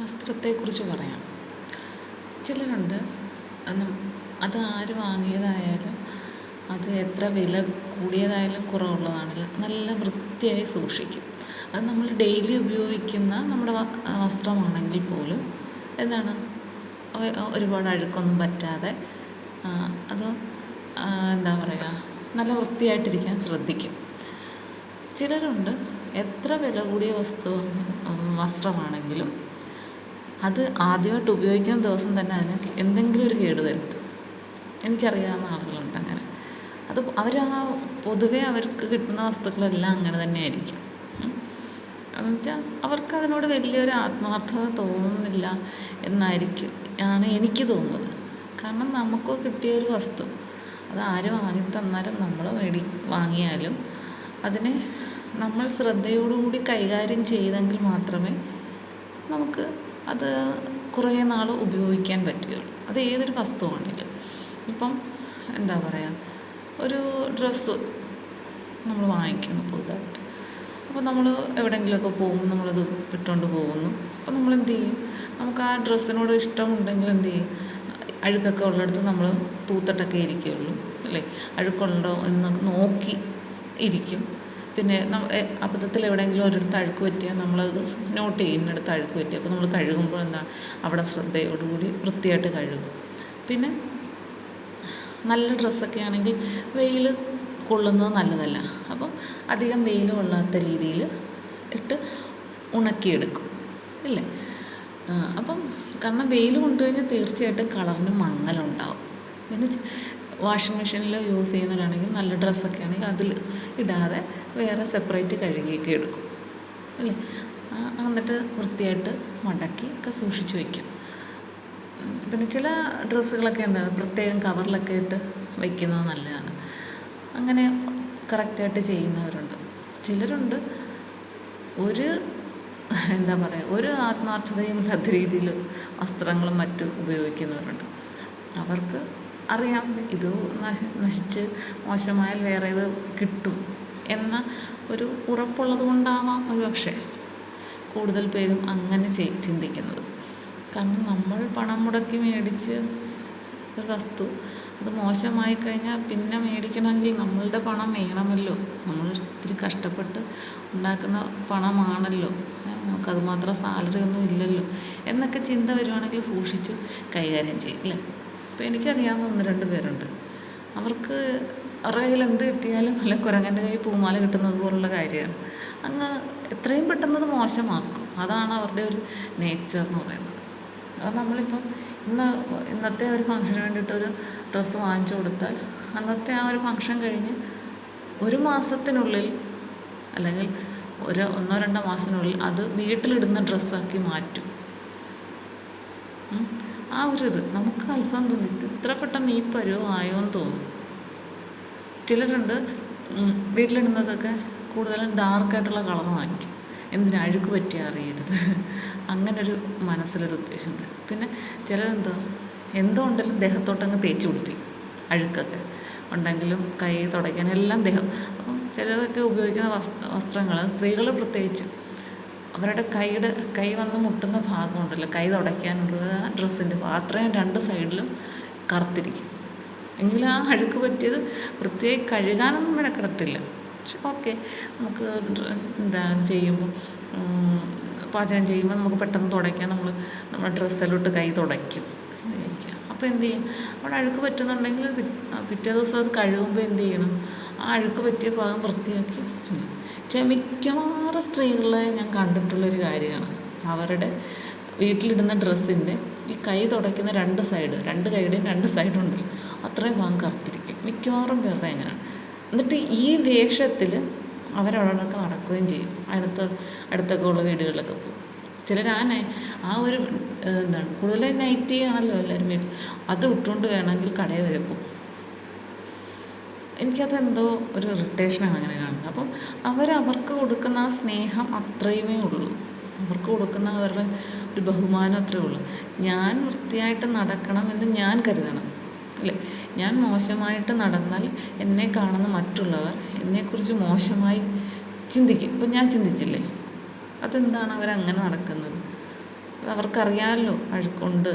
വസ്ത്രത്തെക്കുറിച്ച് പറയാം. ചിലരുണ്ട് അത് ആര് വാങ്ങിയതായാലും അത് എത്ര വില കൂടിയതായാലും കുറവുള്ളതാണെങ്കിലും നല്ല വൃത്തിയായി സൂക്ഷിക്കും. അത് നമ്മൾ ഡെയിലി ഉപയോഗിക്കുന്ന നമ്മുടെ വസ്ത്രമാണെങ്കിൽ പോലും എന്താണ് ഒരുപാട് അഴുക്കൊന്നും പറ്റാതെ അത് എന്താ പറയുക നല്ല വൃത്തിയായിട്ടിരിക്കാൻ ശ്രദ്ധിക്കും. ചിലരുണ്ട് എത്ര വില കൂടിയ വസ്ത്രമാണെങ്കിലും അത് ആദ്യമായിട്ട് ഉപയോഗിക്കുന്ന ദിവസം തന്നെ അതിന് എന്തെങ്കിലും ഒരു കേട് വരുത്തും. എനിക്കറിയാവുന്ന ആളുകളുണ്ട് അങ്ങനെ. അത് പൊതുവെ അവർക്ക് കിട്ടുന്ന വസ്തുക്കളെല്ലാം അങ്ങനെ തന്നെ ആയിരിക്കും. എന്നുവെച്ചാൽ അവർക്ക് അതിനോട് വലിയൊരു ആത്മാർത്ഥത തോന്നുന്നില്ല ആണ് എനിക്ക് തോന്നുന്നത്. കാരണം നമുക്ക് കിട്ടിയൊരു വസ്തു അത് ആര് വാങ്ങിത്തന്നാലും നമ്മൾ വാങ്ങിയാലും അതിനെ നമ്മൾ ശ്രദ്ധയോടുകൂടി കൈകാര്യം ചെയ്തെങ്കിൽ മാത്രമേ നമുക്ക് അത് കുറേ നാൾ ഉപയോഗിക്കാൻ പറ്റുകയുള്ളൂ. അത് ഏതൊരു വസ്തുവാണെങ്കിലും. ഇപ്പം എന്താ പറയുക, ഒരു ഡ്രസ്സ് നമ്മൾ വാങ്ങിക്കുന്നു പുതുതായിട്ട്. അപ്പോൾ നമ്മൾ എവിടെയെങ്കിലുമൊക്കെ പോകുമ്പോൾ നമ്മളത് ഇട്ടുകൊണ്ട് പോകുന്നു. അപ്പോൾ നമ്മൾ എന്ത് ചെയ്യും, നമുക്ക് ആ ഡ്രസ്സിനോട് ഇഷ്ടമുണ്ടെങ്കിൽ എന്ത് ചെയ്യും, അഴുക്കൊക്കെ ഉള്ളിടത്ത് നമ്മൾ തൂത്തിട്ടൊക്കെ ഇരിക്കുകയുള്ളൂ അല്ലേ. അഴുക്കുണ്ടോ എന്ന് നോക്കി ഇരിക്കും. പിന്നെ അബദ്ധത്തിൽ എവിടെയെങ്കിലും ഒരിടത്ത് അഴുക്ക് പറ്റിയാൽ നമ്മളത് നോട്ട് ചെയ്യും, ഇന്നടുത്ത് അഴുക്ക് പറ്റി. അപ്പോൾ നമ്മൾ കഴുകുമ്പോൾ എന്താണ് അവിടെ ശ്രദ്ധയോടുകൂടി വൃത്തിയായിട്ട് കഴുകും. പിന്നെ നല്ല ഡ്രസ്സൊക്കെ ആണെങ്കിൽ വെയിൽ കൊള്ളുന്നത് നല്ലതല്ല. അപ്പം അധികം വെയിൽ കൊള്ളാത്ത രീതിയിൽ ഇട്ട് ഉണക്കിയെടുക്കും ഇല്ലേ. അപ്പം കാരണം വെയിൽ കൊണ്ടുകഴിഞ്ഞാൽ തീർച്ചയായിട്ടും കളറിന് മങ്ങലുണ്ടാവും. പിന്നെ വാഷിംഗ് മെഷീനിൽ യൂസ് ചെയ്യുന്നവരാണെങ്കിൽ നല്ല ഡ്രസ്സൊക്കെ ആണെങ്കിൽ അതിൽ ഇടാതെ വേറെ സെപ്പറേറ്റ് കഴുകിയൊക്കെ എടുക്കും അല്ലേ. എന്നിട്ട് വൃത്തിയായിട്ട് മടക്കി ഒക്കെ സൂക്ഷിച്ച് വയ്ക്കും. പിന്നെ ചില ഡ്രസ്സുകളൊക്കെ എന്താണ് പ്രത്യേകം കവറിലൊക്കെ ഇട്ട് വയ്ക്കുന്നത് നല്ലതാണ്. അങ്ങനെ കറക്റ്റായിട്ട് ചെയ്യുന്നവരുണ്ട്. ചിലരുണ്ട് എന്താ പറയുക, ഒരു ആത്മാർത്ഥതയും ഇല്ലാത്ത രീതിയിൽ വസ്ത്രങ്ങളും മറ്റും ഉപയോഗിക്കുന്നവരുണ്ട്. അവർക്ക് അറിയാം ഇത് നശിച്ച് മോശമായാൽ വേറെ ഇത് കിട്ടും എന്ന ഒരു ഉറപ്പുള്ളത് കൊണ്ടാവാം ഒരുപക്ഷെ കൂടുതൽ പേരും അങ്ങനെ ചിന്തിക്കുന്നത്. കാരണം നമ്മൾ പണം മുടക്കി മേടിച്ച് ഒരു വസ്തു അത് മോശമായി കഴിഞ്ഞാൽ പിന്നെ മേടിക്കണമെങ്കിൽ നമ്മളുടെ പണം വേണമല്ലോ. നമ്മൾ ഇത്തിരി കഷ്ടപ്പെട്ട് ഉണ്ടാക്കുന്ന പണമാണല്ലോ, നമുക്കത് മാത്രം സാലറി ഒന്നും ഇല്ലല്ലോ എന്നൊക്കെ ചിന്ത വരുവാണെങ്കിൽ സൂക്ഷിച്ച് കൈകാര്യം ചെയ്യും അല്ലേ. ഇപ്പോൾ എനിക്കറിയാവുന്ന 1-2 പേരുണ്ട്. അവർക്ക് അവരുടെ കയ്യിൽ എന്ത് കിട്ടിയാലും അല്ല കുരങ്ങൻ്റെ കയ്യിൽ പൂമാല കിട്ടുന്നത് പോലുള്ള കാര്യമാണ്. അങ്ങ് എത്രയും പെട്ടെന്നത് മോശമാക്കും. അതാണ് അവരുടെ ഒരു നേച്ചർ എന്ന് പറയുന്നത്. അത് നമ്മളിപ്പം ഇന്നത്തെ ഒരു ഫംഗ്ഷന് വേണ്ടിയിട്ടൊരു ഡ്രസ്സ് വാങ്ങിച്ചു കൊടുത്താൽ അന്നത്തെ ആ ഒരു ഫംഗ്ഷൻ കഴിഞ്ഞ് 1 മാസത്തിനുള്ളിൽ അല്ലെങ്കിൽ 1-2 മാസത്തിനുള്ളിൽ അത് വീട്ടിലിടുന്ന ഡ്രസ്സാക്കി മാറ്റും. ആ ഒരു ഇത് നമുക്ക് അത്ഭുതം തോന്നി, ഇത്ര പെട്ടെന്ന് ഈ പരുവമായോ എന്ന് തോന്നും. ചിലരുണ്ട് വീട്ടിലിടുന്നതൊക്കെ കൂടുതലും ഡാർക്കായിട്ടുള്ള കളർ വാങ്ങിക്കും. എന്തിനാ, അഴുക്ക് പറ്റിയാൽ അറിയരുത്, അങ്ങനൊരു മനസ്സിലൊരു ഉദ്ദേശമുണ്ട്. പിന്നെ എന്തോ ഉണ്ടെങ്കിലും ദേഹത്തോട്ടങ്ങ് തേച്ച് പിടിപ്പിക്കും. അഴുക്കൊക്കെ ഉണ്ടെങ്കിലും കൈ തുടയ്ക്കാൻ എല്ലാം ദേഹം. അപ്പം ചിലരൊക്കെ ഉപയോഗിക്കുന്ന വസ്ത്രങ്ങൾ, സ്ത്രീകൾ പ്രത്യേകിച്ച് അവരുടെ കൈ വന്ന് മുട്ടുന്ന ഭാഗമുണ്ടല്ലോ, കൈ തുടയ്ക്കാനുള്ളത് ഡ്രസ്സിൻ്റെ അത്രയും 2 സൈഡിലും കറുത്തിരിക്കും. എങ്കിലും ആ അഴുക്ക് പറ്റിയത് വൃത്തിയായി കഴുകാനൊന്നും മെനക്കെടത്തില്ല. പക്ഷെ ഓക്കെ, നമുക്ക് പാചകം ചെയ്യുമ്പോൾ നമുക്ക് പെട്ടെന്ന് തുടയ്ക്കാൻ നമ്മുടെ ഡ്രസ്സിലോട്ട് കൈ തുടയ്ക്കും എന്നിരിക്കുക. അപ്പോൾ എന്ത് ചെയ്യും, അവിടെ അഴുക്ക് പറ്റുന്നുണ്ടെങ്കിൽ പിറ്റേ ദിവസം അത് കഴുകുമ്പോൾ എന്ത് ചെയ്യണം, ആ അഴുക്ക് പറ്റിയ ഭാഗം വൃത്തിയാക്കി. മിക്കവാറും സ്ത്രീകളെ ഞാൻ കണ്ടിട്ടുള്ളൊരു കാര്യമാണ്, അവരുടെ വീട്ടിലിടുന്ന ഡ്രസ്സിൻ്റെ ഈ കൈ തുടയ്ക്കുന്ന 2 സൈഡ്, 2 കൈയുടെയും 2 സൈഡുണ്ടല്ലോ, അത്രയും ഭാഗം കറുത്തിരിക്കും മിക്കവാറും പേരുടെ എങ്ങനെയാണ്. എന്നിട്ട് ഈ വേഷത്തിൽ അവരവിടെയൊക്കെ നടക്കുകയും ചെയ്യും. അടുത്തൊക്കെ ഉള്ള വീടുകളിലൊക്കെ പോകും. ചിലർ ആ ഒരു കൂടുതലും നൈറ്റി ആണല്ലോ എല്ലാവരും വീട്ടിൽ, അത് ഇട്ടുകൊണ്ട് വേണമെങ്കിൽ കടയിൽ വരെ പോകും. എനിക്കതെന്തോ ഒരു ഇറിറ്റേഷനാണ് അങ്ങനെ കാണുന്നത്. അപ്പം അവർക്ക് കൊടുക്കുന്ന ആ സ്നേഹം അത്രയുമേ ഉള്ളൂ, അവർക്ക് കൊടുക്കുന്ന അവരുടെ ഒരു ബഹുമാനം അത്രയേ ഉള്ളൂ. ഞാൻ വൃത്തിയായിട്ട് നടക്കണമെന്ന് ഞാൻ കരുതണം അല്ലേ. ഞാൻ മോശമായിട്ട് നടന്നാൽ എന്നെ കാണുന്ന മറ്റുള്ളവർ എന്നെക്കുറിച്ച് മോശമായി ചിന്തിക്കും. ഇപ്പം ഞാൻ ചിന്തിച്ചില്ലേ, അതെന്താണ് അവരങ്ങനെ നടക്കുന്നത്? അവർക്കറിയാമല്ലോ അഴുക്കുണ്ട്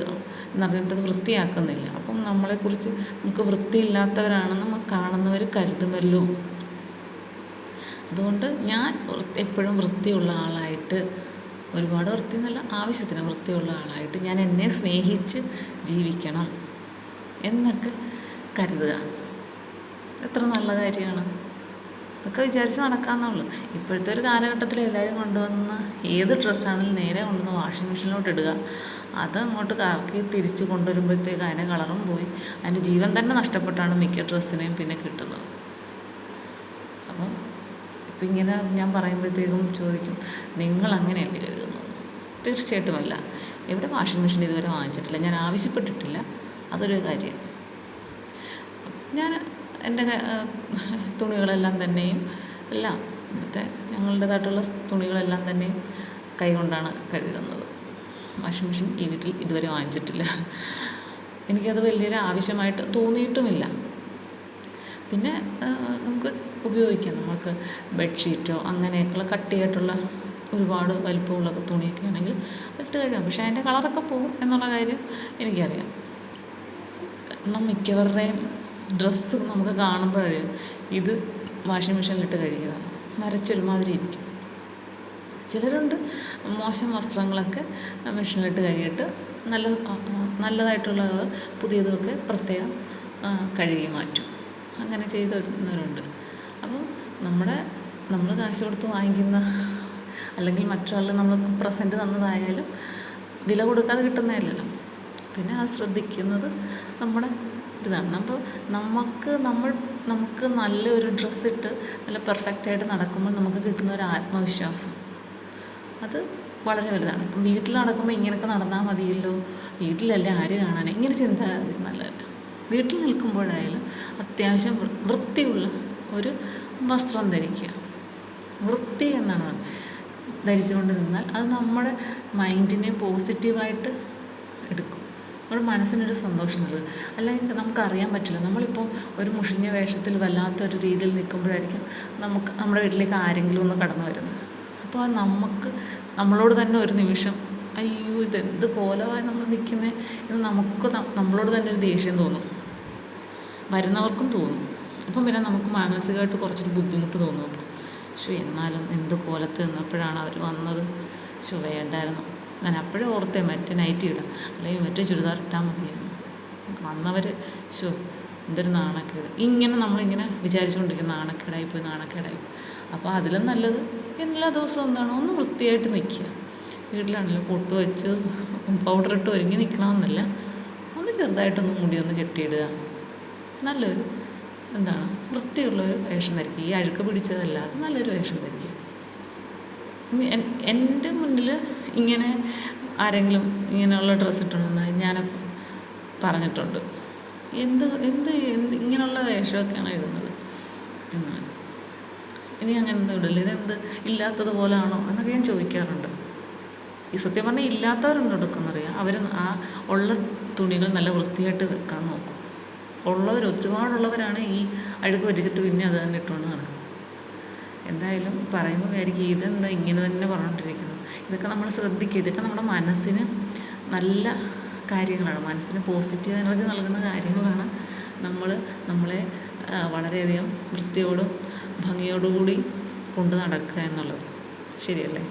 എന്നറിഞ്ഞിട്ട് വൃത്തിയാക്കുന്നില്ല. അപ്പം നമ്മളെക്കുറിച്ച് നമുക്ക് വൃത്തിയില്ലാത്തവരാണെന്ന് നമുക്ക് കാണുന്നവർ കരുതുമല്ലോ. അതുകൊണ്ട് ഞാൻ എപ്പോഴും വൃത്തിയുള്ള ആളായിട്ട്, ഒരുപാട് വൃത്തി എന്നല്ല, ആവശ്യത്തിന് വൃത്തിയുള്ള ആളായിട്ട് ഞാൻ എന്നെ സ്നേഹിച്ച് ജീവിക്കണം എന്നൊക്കെ കരുതുക. എത്ര നല്ല കാര്യമാണ്. ഇതൊക്കെ വിചാരിച്ച് നടക്കാമെന്നുള്ളൂ. ഇപ്പോഴത്തെ ഒരു കാലഘട്ടത്തിൽ എല്ലാവരും കൊണ്ടുവന്ന് ഏത് ഡ്രസ്സാണെങ്കിലും നേരെ കൊണ്ടുവന്ന് വാഷിംഗ് മെഷീനിലോട്ട് ഇടുക. അത് അങ്ങോട്ട് കറക്കി തിരിച്ച് കൊണ്ടുവരുമ്പോഴത്തേക്ക് അതിൻ്റെ കളറും പോയി, അതിൻ്റെ ജീവൻ തന്നെ നഷ്ടപ്പെട്ടാണ് മിക്ക ഡ്രസ്സിനെയും പിന്നെ കിട്ടുന്നത്. അപ്പം ഇപ്പം ഇങ്ങനെ ഞാൻ പറയുമ്പോഴത്തേക്കും ചോദിക്കും, നിങ്ങൾ അങ്ങനെയല്ലേ കഴുകുന്നത്? തീർച്ചയായിട്ടുമല്ല. ഇവിടെ വാഷിംഗ് മെഷീൻ ഇതുവരെ വാങ്ങിച്ചിട്ടില്ല, ഞാൻ ആവശ്യപ്പെട്ടിട്ടില്ല. അതൊരു കാര്യം. ഞാൻ എൻ്റെ തുണികളെല്ലാം തന്നെയും ഇവിടുത്തെ ഞങ്ങളുടേതായിട്ടുള്ള തുണികളെല്ലാം തന്നെയും കൈ കൊണ്ടാണ് കഴുകുന്നത്. വാഷിംഗ് മെഷീൻ ഈ വീട്ടിൽ ഇതുവരെ വാങ്ങിച്ചിട്ടില്ല. എനിക്കത് വലിയൊരു ആവശ്യമായിട്ട് തോന്നിയിട്ടുമില്ല. പിന്നെ നമുക്ക് ഉപയോഗിക്കാം. നമുക്ക് ബെഡ്ഷീറ്റോ അങ്ങനെയൊക്കെയുള്ള കട്ടിയായിട്ടുള്ള ഒരുപാട് വലിപ്പമുള്ള തുണിയൊക്കെ ആണെങ്കിൽ ഇട്ട് കഴുകാം. പക്ഷേ അതിൻ്റെ കളറൊക്കെ പോകും എന്നുള്ള കാര്യം എനിക്കറിയാം. കാരണം മിക്കവരുടെയും ഡ്രസ്സ് നമുക്ക് കാണുമ്പോഴേ ഇത് വാഷിംഗ് മെഷീനിലിട്ട് കഴുകിയതാണ്, നരച്ചൊരുമാതിരി ഇരിക്കും. ചിലരുണ്ട് മോശം വസ്ത്രങ്ങളൊക്കെ മെഷീനിലിട്ട് കഴുകിയിട്ട് നല്ലതായിട്ടുള്ളത് പുതിയതൊക്കെ പ്രത്യേകം കഴുകി മാറ്റും. അങ്ങനെ ചെയ്ത് വരുന്നവരുണ്ട്. അപ്പം നമ്മൾ കാശ് കൊടുത്ത് വാങ്ങിക്കുന്ന, അല്ലെങ്കിൽ മറ്റൊരാൾ നമ്മൾക്ക് പ്രസൻറ്റ് തന്നതായാലും വില കൊടുക്കാതെ കിട്ടുന്നതല്ലല്ലോ. പിന്നെ അത് ശ്രദ്ധിക്കുന്നത് നമ്മുടെ ഇതാണ്. അപ്പോൾ നമുക്ക് നല്ലൊരു ഡ്രസ്സിട്ട് നല്ല പെർഫെക്റ്റായിട്ട് നടക്കുമ്പോൾ നമുക്ക് കിട്ടുന്ന ഒരു ആത്മവിശ്വാസം, അത് വളരെ വലുതാണ്. ഇപ്പം വീട്ടിൽ നടക്കുമ്പോൾ ഇങ്ങനെയൊക്കെ നടന്നാൽ മതിയല്ലോ, വീട്ടിലല്ലേ ആര് കാണാൻ, ഇങ്ങനെ ചിന്താഗതി നല്ലതല്ല. വീട്ടിൽ നിൽക്കുമ്പോഴായാലും അത്യാവശ്യം വൃത്തിയുള്ള ഒരു വസ്ത്രം ധരിക്കുക. വൃത്തി എന്നാണ് ധരിച്ചുകൊണ്ട് നിന്നാൽ അത് നമ്മുടെ മൈൻഡിനെ പോസിറ്റീവായിട്ട് എടുക്കും. നമ്മുടെ മനസ്സിനൊരു സന്തോഷം നൽകും. അല്ലെങ്കിൽ നമുക്കറിയാൻ പറ്റില്ല, നമ്മളിപ്പോൾ ഒരു മുഷിഞ്ഞ വേഷത്തിൽ വല്ലാത്തൊരു രീതിയിൽ നിൽക്കുമ്പോഴായിരിക്കും നമ്മുടെ വീട്ടിലേക്ക് ആരെങ്കിലും ഒന്ന് കടന്നു വരുന്നത്. അപ്പോൾ അത് നമ്മളോട് തന്നെ ഒരു നിമിഷം, അയ്യോ ഇതെന്ത് കോലമായി നമ്മൾ നിൽക്കുന്നത് എന്ന് നമ്മളോട് തന്നെ ഒരു ദേഷ്യം തോന്നും, വരുന്നവർക്കും തോന്നും. അപ്പം പിന്നെ നമുക്ക് മാനസികമായിട്ട് കുറച്ചൊരു ബുദ്ധിമുട്ട് തോന്നും. അപ്പോൾ എന്നാലും എന്ത് കോലത്ത് നിന്നപ്പോഴാണ് അവർ വന്നത്, വേണ്ടായിരുന്നു, ഞാൻ അപ്പോഴേ ഓർത്തേ മറ്റേ നൈറ്റി ഇടാം, അല്ലെങ്കിൽ മറ്റേ ചുരിദാർ ഇട്ടാൽ മതിയായിരുന്നു, വന്നവർ എന്തൊരു നാണക്കേട്, നമ്മളിങ്ങനെ വിചാരിച്ചുകൊണ്ടിരിക്കും, നാണക്കേടായി. അപ്പോൾ അതിലും നല്ലത് എല്ലാ ദിവസവും എന്താണ്, ഒന്ന് വൃത്തിയായിട്ട് നിൽക്കുക. വീട്ടിലാണെങ്കിലും പൊട്ട് വെച്ച് പൗഡറിട്ട് ഒരുങ്ങി നിൽക്കണമെന്നില്ല, ഒന്ന് ചെറുതായിട്ടൊന്ന് മുടിയൊന്ന് കെട്ടിയിടുക, നല്ലൊരു വൃത്തിയുള്ളൊരു വേഷം ധരിക്കുക. ഈ അഴുക്ക് പിടിച്ചതല്ലാതെ നല്ലൊരു വേഷം ധരിക്കുക. എൻ്റെ മുന്നിൽ ഇങ്ങനെ ആരെങ്കിലും ഇങ്ങനെയുള്ള ഡ്രസ്സ് ഇട്ടുണ്ടെന്ന് ഞാനപ്പോൾ പറഞ്ഞിട്ടുണ്ട്, എന്ത് ഇങ്ങനെയുള്ള വേഷമൊക്കെയാണ് ഇടുന്നത് എന്നാണ്. ഇനി അങ്ങനെ എന്താ ഇടില്ല, ഇതെന്ത് ഇല്ലാത്തതുപോലാണോ എന്നൊക്കെ ഞാൻ ചോദിക്കാറുണ്ട്. ഈ സത്യം പറഞ്ഞാൽ ഇല്ലാത്തവരുണ്ട് എടുക്കുന്നറിയാം, അവർ ആ ഉള്ള തുണികൾ നല്ല വൃത്തിയായിട്ട് വെക്കാൻ നോക്കും. ഒരുപാടുള്ളവരാണ് ഈ അഴുക്ക് വരിച്ചിട്ട് പിന്നെ അത് തന്നെ ഇട്ടുകൊണ്ട് നടക്കും. എന്തായാലും പറയുമ്പോൾ വിചാരിക്കും, ഇതെന്താ ഇങ്ങനെ തന്നെ പറഞ്ഞുകൊണ്ടിരിക്കുന്നത്. ഇതൊക്കെ നമ്മൾ ശ്രദ്ധിക്കുക. ഇതൊക്കെ നമ്മുടെ മനസ്സിന് നല്ല കാര്യങ്ങളാണ്, മനസ്സിന് പോസിറ്റീവ് എനർജി നൽകുന്ന കാര്യങ്ങളാണ്. നമ്മളെ വളരെയധികം വൃത്തിയോടും ഭംഗിയോടുകൂടി കൊണ്ട് നടക്കുക എന്നുള്ളത്. ശരിയല്ലേ?